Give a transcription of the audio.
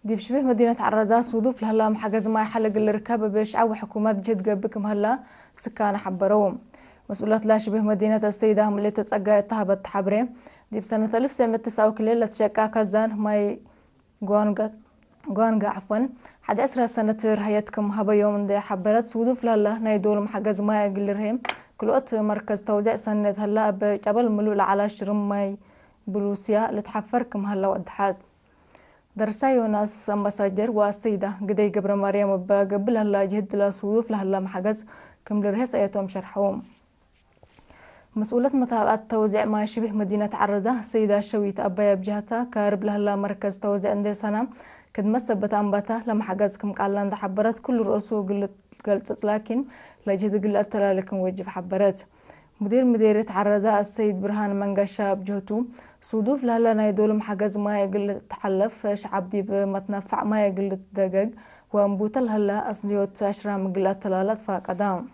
دي بشبه مدينة عرزة صدوف لهلا محجز ما يحلق الركاب بشعو حكومات جد قبكم هلا سكان حبروهم مسؤولات لا شبه مدينة السيدة هم اللي تتسقى اتهبت حبري دي بسنة 1999 لتشكا كزان ماي قوانقا عفوا حد أسرى سنة رهيتكم هبا يوم دي حبرت صدوف لهلا نايدول محجز ما يقلرهم كل وقت مركز توزيع سنة هلا بجبل ملول على شرم ماي بروسيا لتحفركم هلا ودحات درسايو ناس أمباسادر والسيدة قدي قبر مريم بقبل هلا جهد لا صدوف لهلا محجز كم لرهس أيتهم شرحوهم مسؤولة متابعة توزيع ما شبه مدينة عرزة السيدة شويت أبايا بجهتها كارب لهلا مركز توزيع عندي سنة كد مسبت أنباته لما حجزكم قالان ده حبرت كل رؤوسه قلت لكن لا جهد قلت لكم وجه حبرت مديرة عرزة السيد برهان منقشة بجهته صدوف لهلا نايدول محجز ما يقل تحلف شعب دي بمتنفع ما يقل دقق وانبوت لهلا أصليوت 10 مقلات تلالات فاقدام